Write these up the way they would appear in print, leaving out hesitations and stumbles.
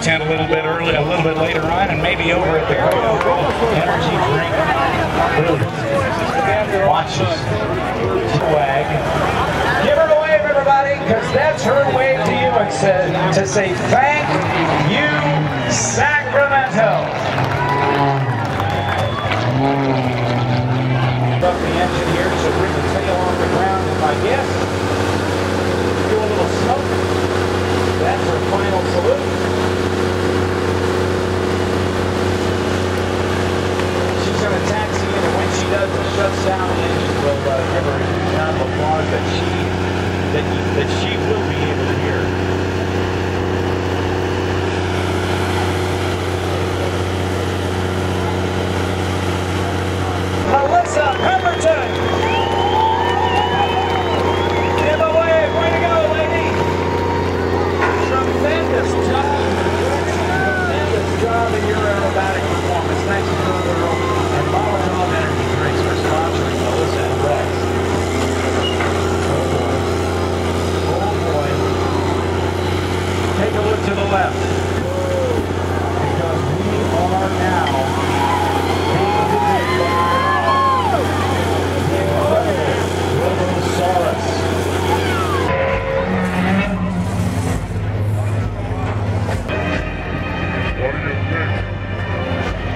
content a little bit later on, and maybe over at the energy drink. Watch this swag. Give her a wave, everybody, because that's her wave to you and to say thank you, Sacramento. Up the engine here, so bring the tail off the ground, is my guess. Do a little smoke. That's her final salute. She's going to taxi in, and when she does, it shuts down the engine. We'll give her a huge round of applause that she will be able to hear. Melissa Pemberton! Give a wave! Way to go, lady! Tremendous job! Tremendous job in your aerobatic performance. Thanks to Cordova and Molotov Energy Drinks for sponsoring Melissa and Rex. Oh boy. Take a look to the left. Because we are now Robosaurus. What do you think,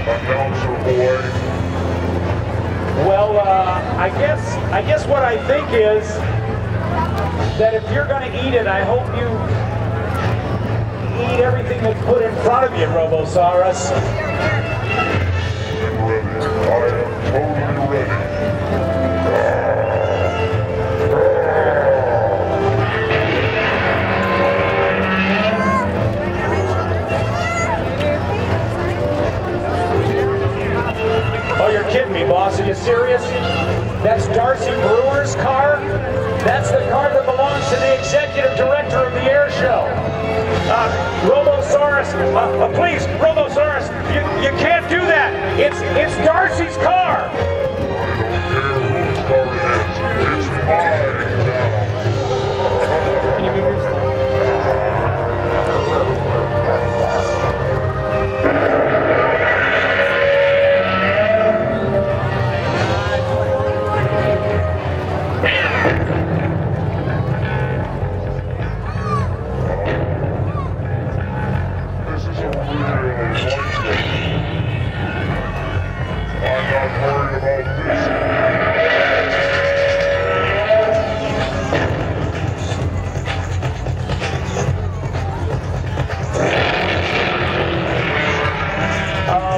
announcer boy? Well, I guess what I think is that if you're going to eat it, I hope you eat everything that's put in front of you, Robosaurus. I'm ready. I am totally ready. Oh, you're kidding me, boss. Are you serious? That's Darcy Brewer's car? That's the car that belongs to the executive director of the Airshow. Robosaurus, please, Robosaurus, you can't do that. It's Darcy's car. I don't care whose car it is. It's mine now. Can you move yours?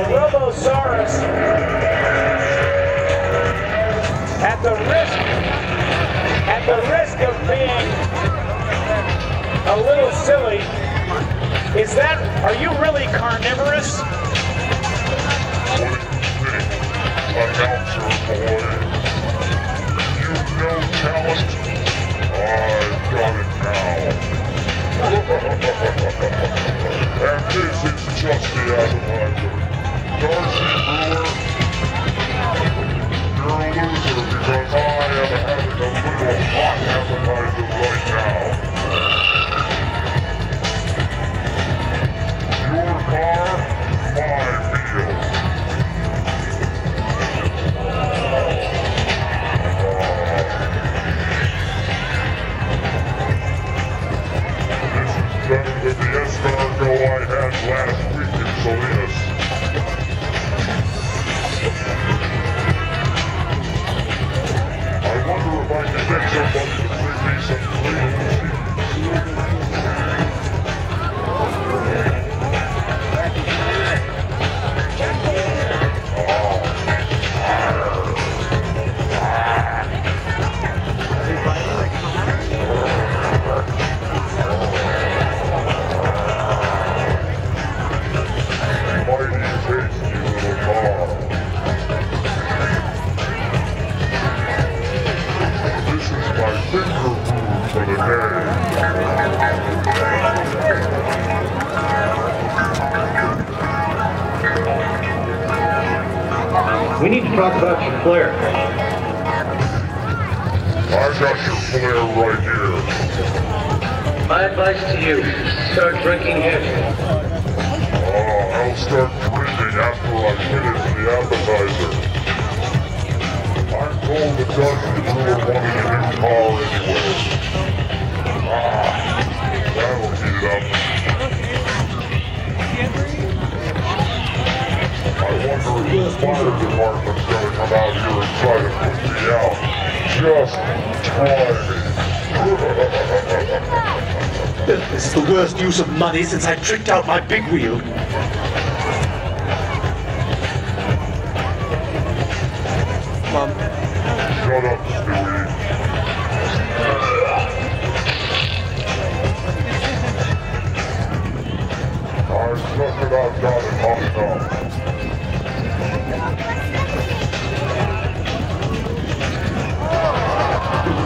Robosaurus, at the risk of being a little silly, are you really carnivorous? What do you think, announcer boy? You've no talent? I've got it now. And this is just the appetizer. Darcy Brewer, you're a loser because I am having a little hot appetizer right now. Your car, my meal. This is better than the escargot I had last week in Salinas. I wonder if I can get somebody to bring me some green cheese. Mighty tasty little car. This is my finger food for the day. We need to talk about your flare. I got your flare right here. My advice to you, start drinking heavy. start drinking after I finish the appetizer. I'm told the Dutch brewer wanted a new car anyway. That'll heat it up. I wonder if the fire department's gonna come out here and try to put me out. Just try me. This is the worst use of money since I tricked out my big wheel. Mom. Shut up, Stewie. I suck it out, got it hot enough.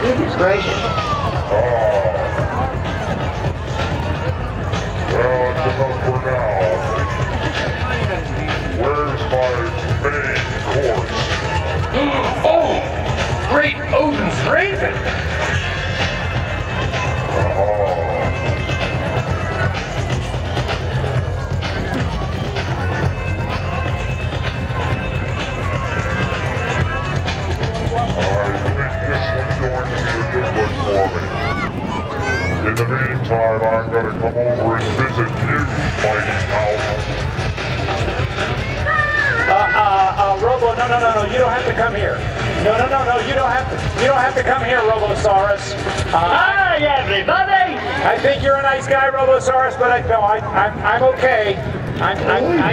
Goodness gracious. Well, it's enough for now. Where's my main course? Oh! Great Odin's Raven! In the meantime, I'm gonna come over and visit you, mighty house. Robo, no, you don't have to come here. No, you don't have to come here, Robosaurus. Hi, everybody! I think you're a nice guy, Robosaurus, but I'm okay. I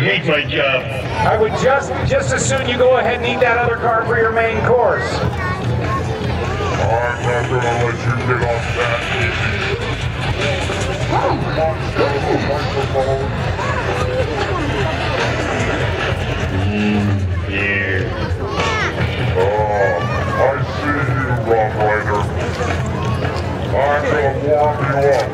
hate my job. I would just as soon you go ahead and eat that other car for your main course. I'm not gonna let you get off that easy. Come on, microphone. Yeah. I see you, Rob Ryder. I'm gonna warm you up.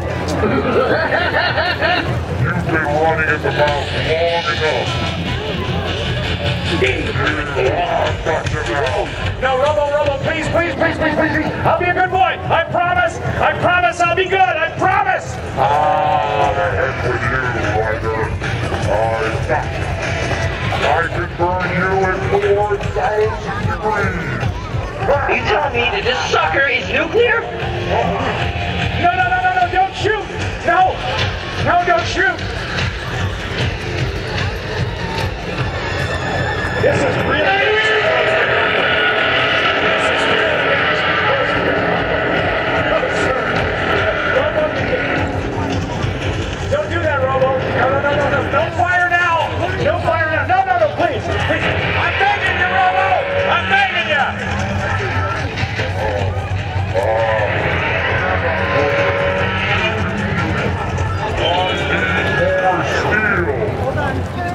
You've been running at the mouth long enough. No, Robo, please. I'll be a good boy. I promise I'll be good. I promise. The heck with you, Ryder. I can burn you at 4,000 degrees. You telling me that this sucker is nuclear? No, don't shoot. No, don't shoot. This is really... Don't do that, Robo. No. Don't fire now. Don't fire now. No, please. I'm begging you, Robo. I'm begging you. More steel.